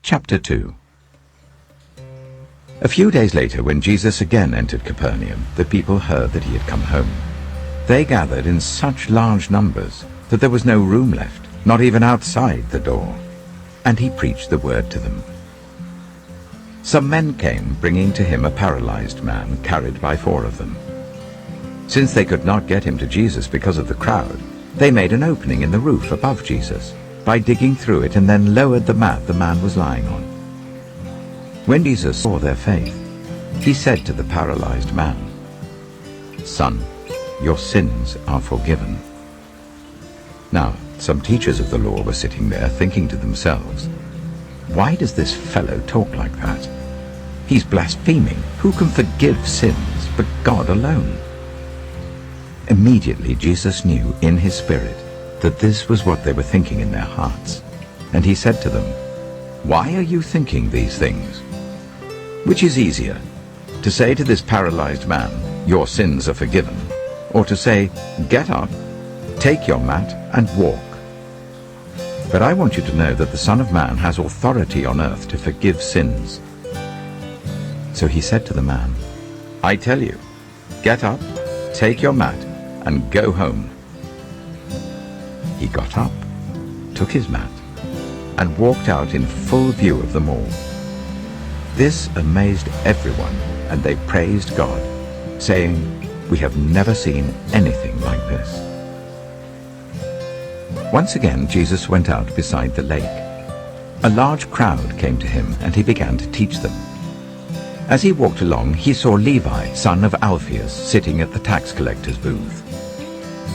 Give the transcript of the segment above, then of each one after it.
Chapter 2. A few days later, when Jesus again entered Capernaum, the people heard that he had come home. They gathered in such large numbers that there was no room left, not even outside the door, and he preached the word to them. Some men came, bringing to him a paralyzed man, carried by 4 of them. Since they could not get him to Jesus because of the crowd, they made an opening in the roof above Jesus by digging through it and then lowered the mat the man was lying on. When Jesus saw their faith, he said to the paralyzed man, "Son, your sins are forgiven." Now, some teachers of the law were sitting there thinking to themselves, "Why does this fellow talk like that? He's blaspheming. Who can forgive sins but God alone?" Immediately Jesus knew in his spirit that this was what they were thinking in their hearts. And he said to them, "Why are you thinking these things? Which is easier, to say to this paralyzed man, 'Your sins are forgiven,' or to say, 'Get up, take your mat and walk'? But I want you to know that the Son of Man has authority on earth to forgive sins." So he said to the man, "I tell you, get up, take your mat, and go home." He got up, took his mat, and walked out in full view of them all. This amazed everyone, and they praised God, saying, "We have never seen anything like this." Once again Jesus went out beside the lake. A large crowd came to him, and he began to teach them. As he walked along, he saw Levi, son of Alphaeus, sitting at the tax collector's booth.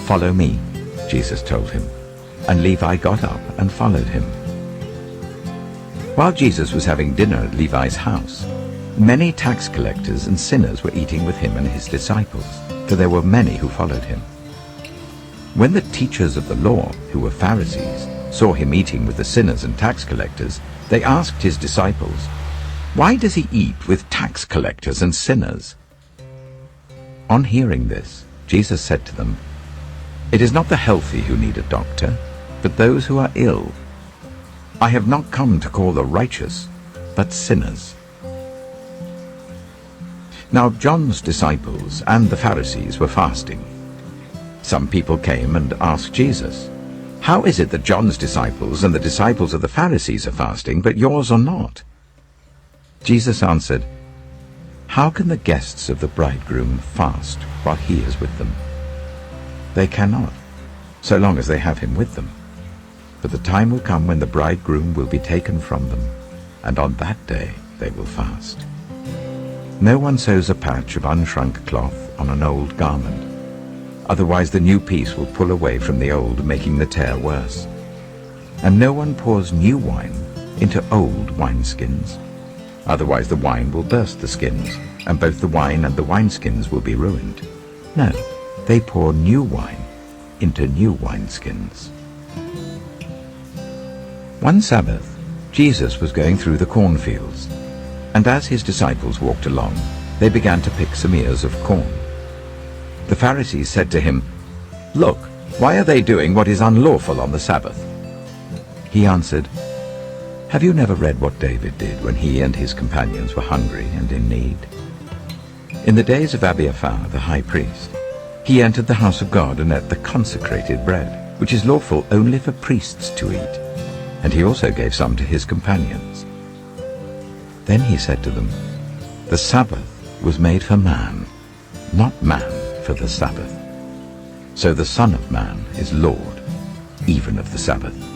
"Follow me," Jesus told him, and Levi got up and followed him. While Jesus was having dinner at Levi's house, many tax collectors and sinners were eating with him and his disciples, for there were many who followed him. When the teachers of the law, who were Pharisees, saw him eating with the sinners and tax collectors, they asked his disciples, "Why does he eat with tax collectors and sinners?" On hearing this, Jesus said to them, "It is not the healthy who need a doctor, but those who are ill. I have not come to call the righteous, but sinners." Now John's disciples and the Pharisees were fasting. Some people came and asked Jesus, "How is it that John's disciples and the disciples of the Pharisees are fasting, but yours are not?" Jesus answered, "How can the guests of the bridegroom fast while he is with them? They cannot, so long as they have him with them. But the time will come when the bridegroom will be taken from them, and on that day they will fast. No one sews a patch of unshrunk cloth on an old garment. Otherwise the new piece will pull away from the old, making the tear worse. And no one pours new wine into old wineskins. Otherwise the wine will burst the skins, and both the wine and the wineskins will be ruined. No, they pour new wine into new wineskins." One Sabbath, Jesus was going through the cornfields, and as his disciples walked along, they began to pick some ears of corn. The Pharisees said to him, "Look, why are they doing what is unlawful on the Sabbath?" He answered, "Have you never read what David did when he and his companions were hungry and in need? In the days of Abiathar, the high priest, he entered the house of God and ate the consecrated bread, which is lawful only for priests to eat, and he also gave some to his companions. Then he said to them, 'The Sabbath was made for man, not man for the Sabbath. So the Son of Man is Lord, even of the Sabbath.'"